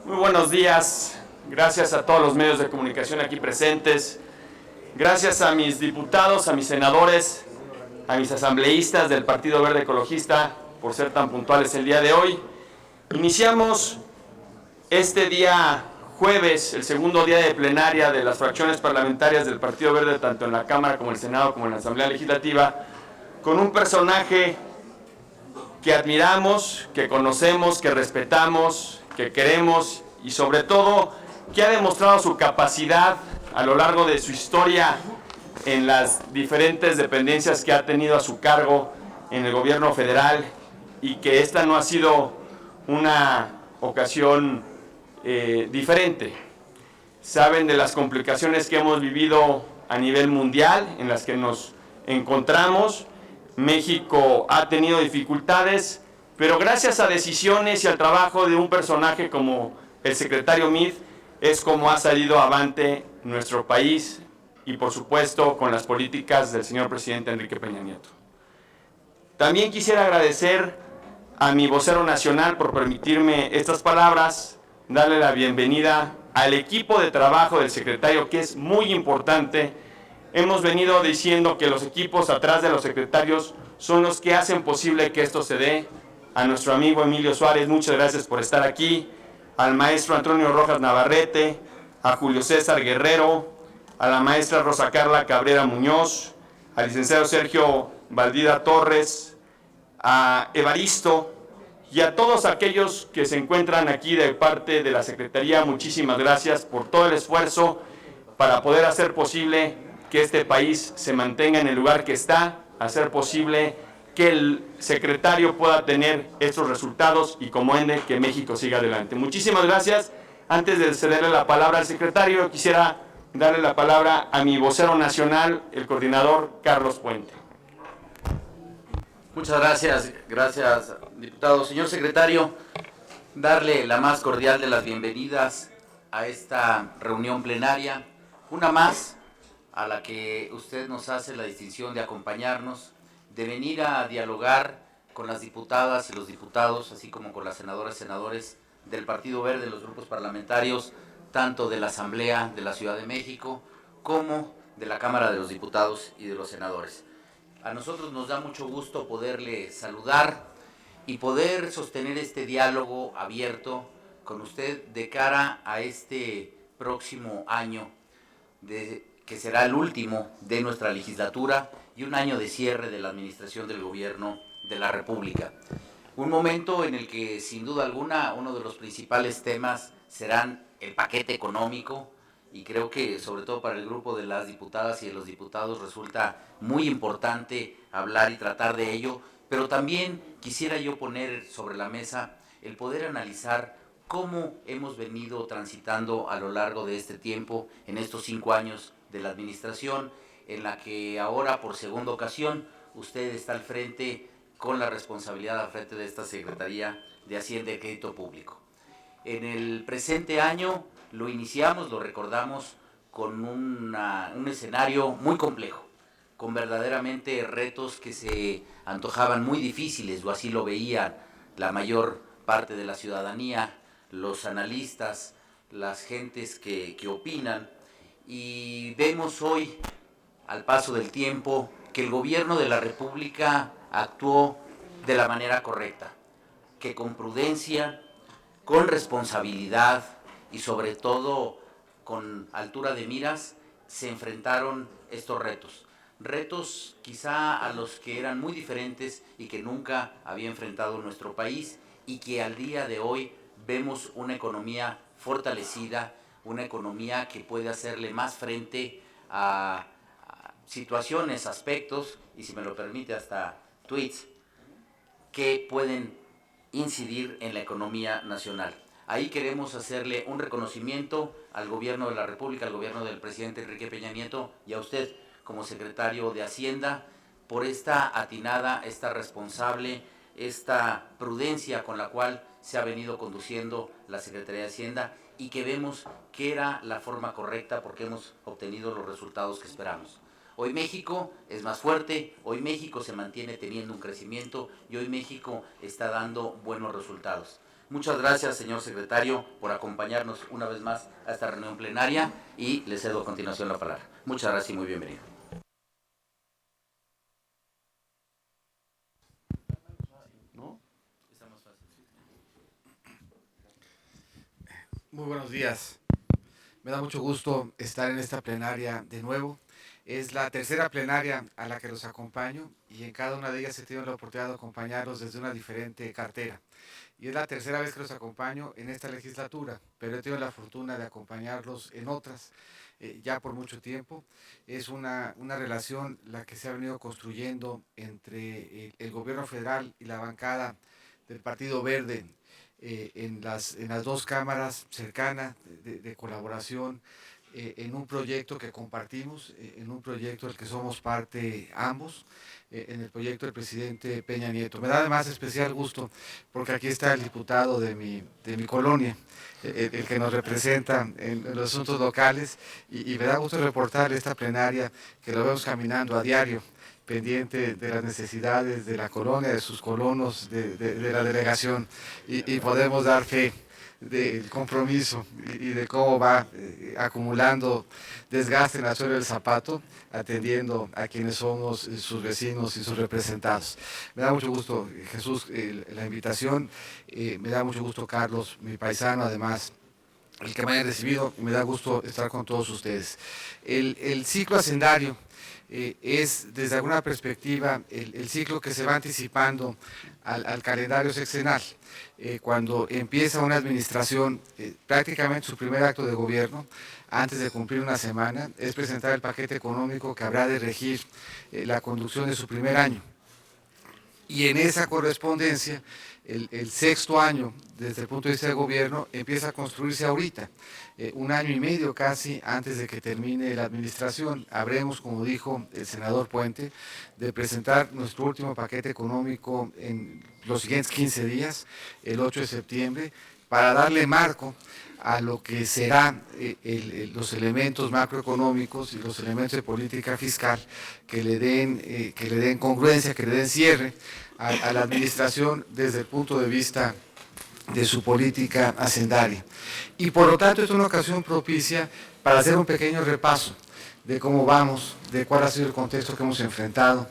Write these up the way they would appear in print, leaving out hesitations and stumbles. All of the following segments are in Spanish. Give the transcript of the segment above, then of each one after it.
Muy buenos días, gracias a todos los medios de comunicación aquí presentes, gracias a mis diputados, a mis senadores, a mis asambleístas del Partido Verde Ecologista por ser tan puntuales el día de hoy. Iniciamos este día jueves, el segundo día de plenaria de las fracciones parlamentarias del Partido Verde, tanto en la Cámara como en el Senado como en la Asamblea Legislativa, con un personaje que admiramos, que conocemos, que respetamos, que queremos y sobre todo que ha demostrado su capacidad a lo largo de su historia en las diferentes dependencias que ha tenido a su cargo en el gobierno federal, y que esta no ha sido una ocasión diferente. Saben de las complicaciones que hemos vivido a nivel mundial, en las que nos encontramos. México ha tenido dificultades, pero gracias a decisiones y al trabajo de un personaje como el secretario Meade, es como ha salido avante nuestro país, y por supuesto con las políticas del señor presidente Enrique Peña Nieto. También quisiera agradecer a mi vocero nacional por permitirme estas palabras, darle la bienvenida al equipo de trabajo del secretario, que es muy importante. Hemos venido diciendo que los equipos atrás de los secretarios son los que hacen posible que esto se dé. A nuestro amigo Emilio Suárez, muchas gracias por estar aquí. Al maestro Antonio Rojas Navarrete, a Julio César Guerrero, a la maestra Rosa Carla Cabrera Muñoz, al licenciado Sergio Valdida Torres, a Evaristo y a todos aquellos que se encuentran aquí de parte de la Secretaría. Muchísimas gracias por todo el esfuerzo para poder hacer posible que este país se mantenga en el lugar que está, hacer posible que el secretario pueda tener estos resultados y, como ende, que México siga adelante. Muchísimas gracias. Antes de cederle la palabra al secretario, quisiera darle la palabra a mi vocero nacional, el coordinador Carlos Puente. Muchas gracias, diputado. Señor secretario, darle la más cordial de las bienvenidas a esta reunión plenaria, una más a la que usted nos hace la distinción de acompañarnos, de venir a dialogar con las diputadas y los diputados, así como con las senadoras y senadores del Partido Verde, de los grupos parlamentarios, tanto de la Asamblea de la Ciudad de México como de la Cámara de los Diputados y de los Senadores. A nosotros nos da mucho gusto poderle saludar y poder sostener este diálogo abierto con usted de cara a este próximo año, que será el último de nuestra legislatura y un año de cierre de la administración del gobierno de la República. Un momento en el que, sin duda alguna, uno de los principales temas serán el paquete económico, y creo que sobre todo para el grupo de las diputadas y de los diputados resulta muy importante hablar y tratar de ello, pero también quisiera yo poner sobre la mesa el poder analizar cómo hemos venido transitando a lo largo de este tiempo, en estos 5 años de la administración, en la que ahora por segunda ocasión usted está al frente con la responsabilidad al frente de esta Secretaría de Hacienda y Crédito Público. En el presente año lo iniciamos, lo recordamos, con un escenario muy complejo, con verdaderamente retos que se antojaban muy difíciles, o así lo veían la mayor parte de la ciudadanía, los analistas, las gentes que opinan, y vemos hoy, al paso del tiempo, que el gobierno de la República actuó de la manera correcta, que con prudencia, con responsabilidad y sobre todo con altura de miras se enfrentaron estos retos. Retos quizá a los que eran muy diferentes y que nunca había enfrentado nuestro país, y que al día de hoy vemos una economía fortalecida, una economía que puede hacerle más frente a situaciones, aspectos, y si me lo permite hasta tweets, que pueden incidir en la economía nacional. Ahí queremos hacerle un reconocimiento al gobierno de la República, al gobierno del presidente Enrique Peña Nieto, y a usted como secretario de Hacienda, por esta atinada, esta responsable, esta prudencia con la cual se ha venido conduciendo la Secretaría de Hacienda, y que vemos que era la forma correcta porque hemos obtenido los resultados que esperamos. Hoy México es más fuerte, hoy México se mantiene teniendo un crecimiento y hoy México está dando buenos resultados. Muchas gracias, señor secretario, por acompañarnos una vez más a esta reunión plenaria y le cedo a continuación la palabra. Muchas gracias y muy bienvenido. Muy buenos días. Me da mucho gusto estar en esta plenaria de nuevo. Es la tercera plenaria a la que los acompaño y en cada una de ellas he tenido la oportunidad de acompañarlos desde una diferente cartera. Y es la tercera vez que los acompaño en esta legislatura, pero he tenido la fortuna de acompañarlos en otras ya por mucho tiempo. Es una relación la que se ha venido construyendo entre el gobierno federal y la bancada del Partido Verde en las dos cámaras cercanas de colaboración en un proyecto que compartimos, en un proyecto del que somos parte ambos, en el proyecto del presidente Peña Nieto. Me da además especial gusto porque aquí está el diputado de mi colonia, el que nos representa en los asuntos locales, y me da gusto reportar esta plenaria que lo vemos caminando a diario, pendiente de las necesidades de la colonia, de sus colonos, de la delegación, y podemos dar fe del compromiso y de cómo va acumulando desgaste en la suela del zapato, atendiendo a quienes somos sus vecinos y sus representados. Me da mucho gusto, Jesús, la invitación, me da mucho gusto, Carlos, mi paisano, además, el que me hayan recibido, me da gusto estar con todos ustedes. El ciclo hacendario es, desde alguna perspectiva, el ciclo que se va anticipando al calendario sexenal. Cuando empieza una administración, prácticamente su primer acto de gobierno, antes de cumplir una semana, es presentar el paquete económico que habrá de regir la conducción de su primer año. Y en esa correspondencia, el sexto año, desde el punto de vista del gobierno, empieza a construirse ahorita, un año y medio casi antes de que termine la administración. Habremos, como dijo el senador Puente, de presentar nuestro último paquete económico en los siguientes 15 días, el 8 de septiembre, para darle marco a lo que serán los elementos macroeconómicos y los elementos de política fiscal que le den congruencia, que le den cierre a la administración desde el punto de vista de su política hacendaria. Y por lo tanto es una ocasión propicia para hacer un pequeño repaso de cómo vamos, de cuál ha sido el contexto que hemos enfrentado,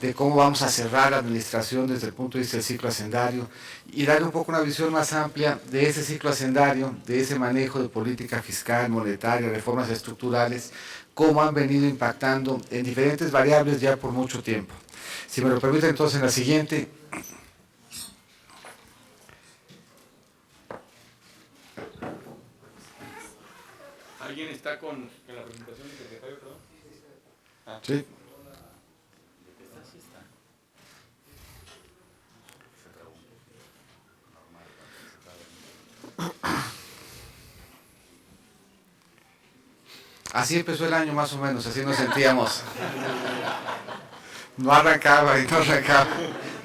de cómo vamos a cerrar la administración desde el punto de vista del ciclo hacendario y darle un poco una visión más amplia de ese ciclo hacendario, de ese manejo de política fiscal, monetaria, reformas estructurales, cómo han venido impactando en diferentes variables ya por mucho tiempo. Si me lo permite, entonces, en la siguiente. ¿Alguien está con la presentación del secretario, perdón? Ah. Sí. Así empezó el año más o menos, así nos sentíamos. No arrancaba y no arrancaba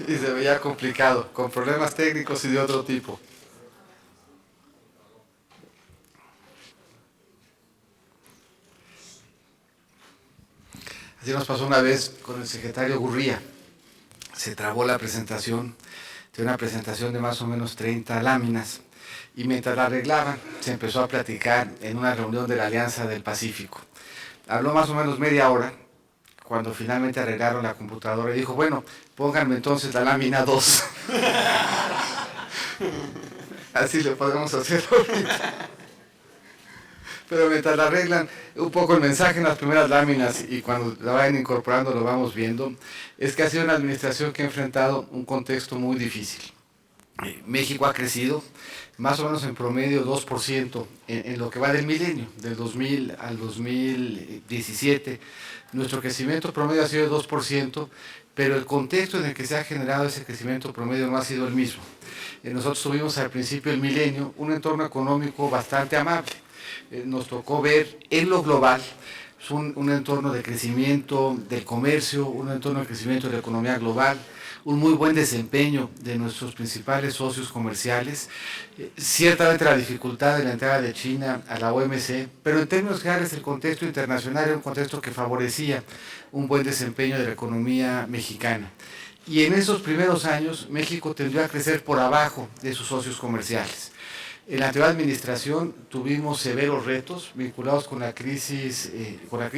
y se veía complicado, con problemas técnicos y de otro tipo. Así nos pasó una vez con el secretario Gurría. Se trabó la presentación, de una presentación de más o menos 30 láminas, y mientras la arreglaban, se empezó a platicar en una reunión de la Alianza del Pacífico. Habló más o menos media hora, cuando finalmente arreglaron la computadora, y dijo, bueno, pónganme entonces la lámina 2. Así lo podemos hacer ahorita. Pero mientras la arreglan un poco el mensaje en las primeras láminas y cuando la vayan incorporando lo vamos viendo, es que ha sido una administración que ha enfrentado un contexto muy difícil. México ha crecido más o menos en promedio 2% en lo que va del milenio, del 2000 al 2017. Nuestro crecimiento promedio ha sido de 2%, pero el contexto en el que se ha generado ese crecimiento promedio no ha sido el mismo. Nosotros tuvimos al principio del milenio un entorno económico bastante amable. Nos tocó ver en lo global un entorno de crecimiento del comercio, un entorno de crecimiento de la economía global, un muy buen desempeño de nuestros principales socios comerciales, ciertamente la dificultad de la entrada de China a la OMC, pero en términos generales el contexto internacional era un contexto que favorecía un buen desempeño de la economía mexicana. y en esos primeros años México tendió a crecer por abajo de sus socios comerciales. En la anterior administración tuvimos severos retos vinculados con la crisis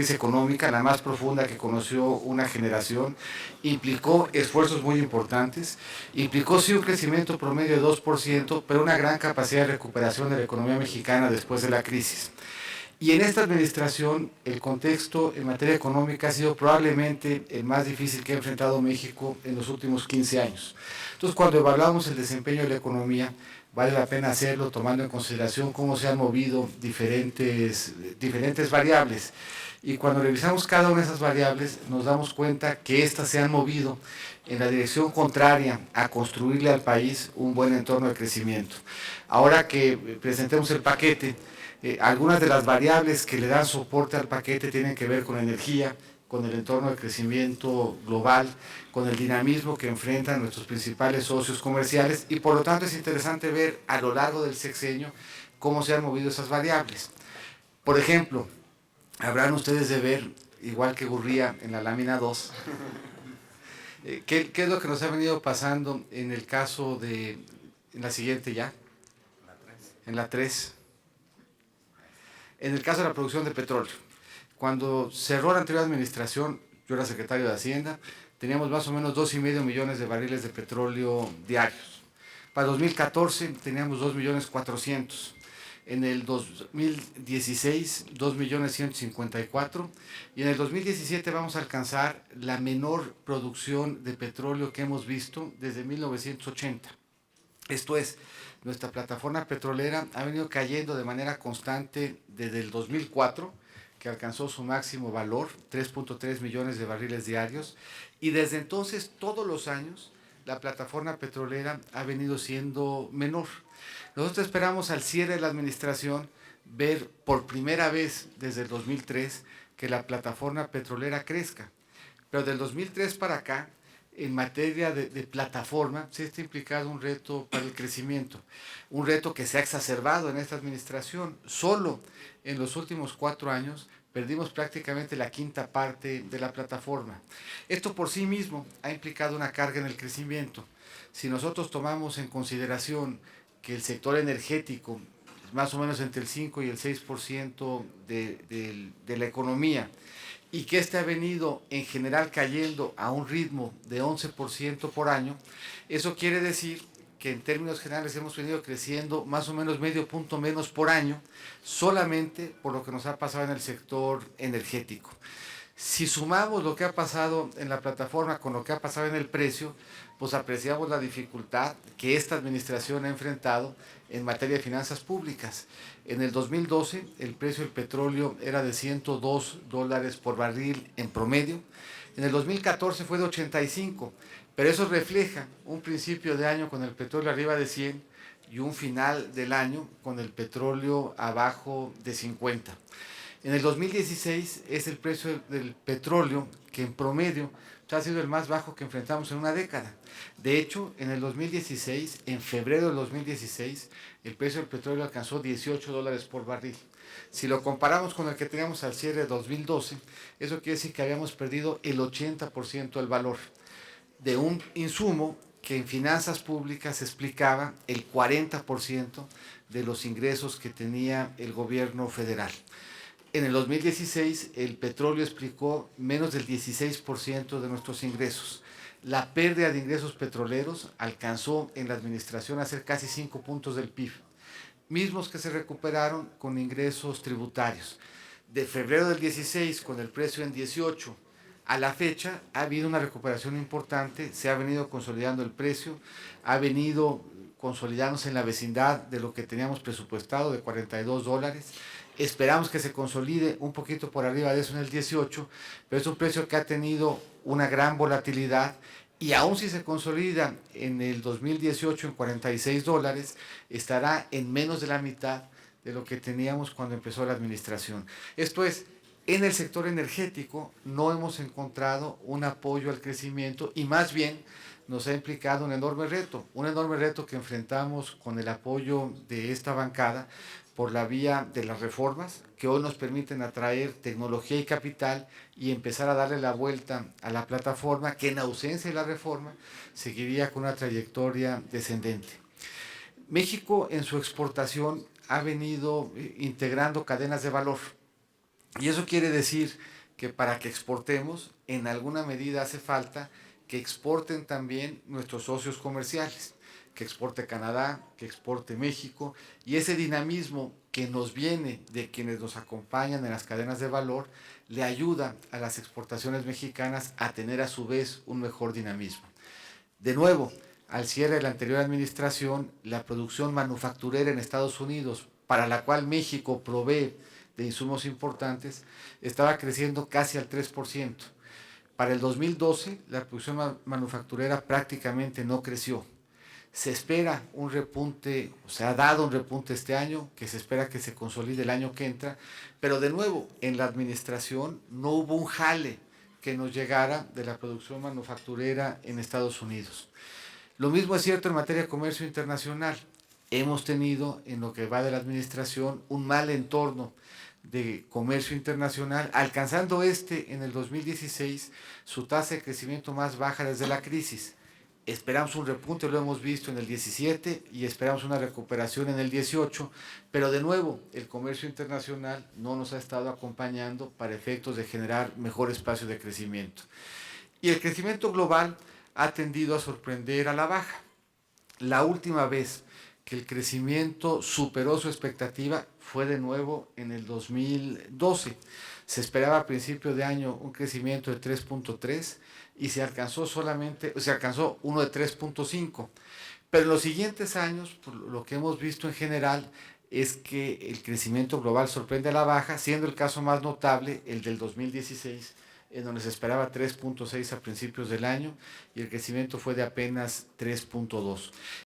económica, la más profunda que conoció una generación. Implicó esfuerzos muy importantes, implicó sí un crecimiento promedio de 2%, pero una gran capacidad de recuperación de la economía mexicana después de la crisis. Y en esta administración el contexto en materia económica ha sido probablemente el más difícil que ha enfrentado México en los últimos 15 años. Entonces, cuando evaluamos el desempeño de la economía, vale la pena hacerlo tomando en consideración cómo se han movido diferentes variables. Y cuando revisamos cada una de esas variables, nos damos cuenta que éstas se han movido en la dirección contraria a construirle al país un buen entorno de crecimiento. Ahora que presentemos el paquete, algunas de las variables que le dan soporte al paquete tienen que ver con energía, con el entorno de crecimiento global, con el dinamismo que enfrentan nuestros principales socios comerciales, y por lo tanto es interesante ver a lo largo del sexenio cómo se han movido esas variables. Por ejemplo, habrán ustedes de ver, igual que Gurría en la lámina 2, ¿qué es lo que nos ha venido pasando en el caso de, en la siguiente ya, en la 3, en el caso de la producción de petróleo. Cuando cerró la anterior administración, yo era secretario de Hacienda, teníamos más o menos 2,5 millones de barriles de petróleo diarios. Para 2014 teníamos 2,400,000. En el 2016, 2,154,000. Y en el 2017 vamos a alcanzar la menor producción de petróleo que hemos visto desde 1980. Esto es, nuestra plataforma petrolera ha venido cayendo de manera constante desde el 2004, que alcanzó su máximo valor, 3.3 millones de barriles diarios, y desde entonces, todos los años, la plataforma petrolera ha venido siendo menor. Nosotros esperamos al cierre de la administración ver por primera vez desde el 2003 que la plataforma petrolera crezca, pero del 2003 para acá, en materia de plataforma, sí está implicado un reto para el crecimiento, un reto que se ha exacerbado en esta administración. Solo en los últimos 4 años perdimos prácticamente la quinta parte de la plataforma. Esto por sí mismo ha implicado una carga en el crecimiento. Si nosotros tomamos en consideración que el sector energético es más o menos entre el 5 y el 6% de la economía, y que este ha venido en general cayendo a un ritmo de 11% por año, eso quiere decir que en términos generales hemos venido creciendo más o menos medio punto menos por año, solamente por lo que nos ha pasado en el sector energético. Si sumamos lo que ha pasado en la plataforma con lo que ha pasado en el precio, pues apreciamos la dificultad que esta administración ha enfrentado en materia de finanzas públicas. En el 2012 el precio del petróleo era de $102 por barril en promedio. En el 2014 fue de 85, pero eso refleja un principio de año con el petróleo arriba de 100 y un final del año con el petróleo abajo de 50. En el 2016 es el precio del petróleo que en promedio ha sido el más bajo que enfrentamos en una década. De hecho, en el 2016, en febrero del 2016, el precio del petróleo alcanzó $18 por barril. Si lo comparamos con el que teníamos al cierre de 2012, eso quiere decir que habíamos perdido el 80% del valor de un insumo que en finanzas públicas explicaba el 40% de los ingresos que tenía el gobierno federal. En el 2016 el petróleo explicó menos del 16% de nuestros ingresos. La pérdida de ingresos petroleros alcanzó en la administración a ser casi 5 puntos del PIB, mismos que se recuperaron con ingresos tributarios. De febrero del 16, con el precio en 18, a la fecha ha habido una recuperación importante, se ha venido consolidando el precio, ha venido consolidándose en la vecindad de lo que teníamos presupuestado, de $42. Esperamos que se consolide un poquito por arriba de eso en el 18, pero es un precio que ha tenido una gran volatilidad, y aún si se consolida en el 2018 en $46, estará en menos de la mitad de lo que teníamos cuando empezó la administración. Esto es, en el sector energético no hemos encontrado un apoyo al crecimiento, y más bien nos ha implicado un enorme reto que enfrentamos con el apoyo de esta bancada por la vía de las reformas que hoy nos permiten atraer tecnología y capital y empezar a darle la vuelta a la plataforma que en ausencia de la reforma seguiría con una trayectoria descendente. México en su exportación ha venido integrando cadenas de valor y eso quiere decir que para que exportemos en alguna medida hace falta que exporten también nuestros socios comerciales, que exporte Canadá, que exporte México, y ese dinamismo que nos viene de quienes nos acompañan en las cadenas de valor le ayuda a las exportaciones mexicanas a tener a su vez un mejor dinamismo. De nuevo, al cierre de la anterior administración, la producción manufacturera en Estados Unidos, para la cual México provee de insumos importantes, estaba creciendo casi al 3%. Para el 2012, la producción manufacturera prácticamente no creció. Se espera un repunte, o se ha dado un repunte este año, que se espera que se consolide el año que entra, pero de nuevo, en la administración no hubo un jale que nos llegara de la producción manufacturera en Estados Unidos. Lo mismo es cierto en materia de comercio internacional. Hemos tenido, en lo que va de la administración, un mal entorno de comercio internacional, alcanzando en el 2016 su tasa de crecimiento más baja desde la crisis. Esperamos un repunte, lo hemos visto en el 17 y esperamos una recuperación en el 18, pero de nuevo el comercio internacional no nos ha estado acompañando para efectos de generar mejor espacio de crecimiento. Y el crecimiento global ha tendido a sorprender a la baja. La última vez que el crecimiento superó su expectativa fue de nuevo en el 2012. Se esperaba a principio de año un crecimiento de 3.3 y se alcanzó uno de 3.5. Pero en los siguientes años, por lo que hemos visto en general, es que el crecimiento global sorprende a la baja, siendo el caso más notable el del 2016, en donde se esperaba 3.6 a principios del año y el crecimiento fue de apenas 3.2.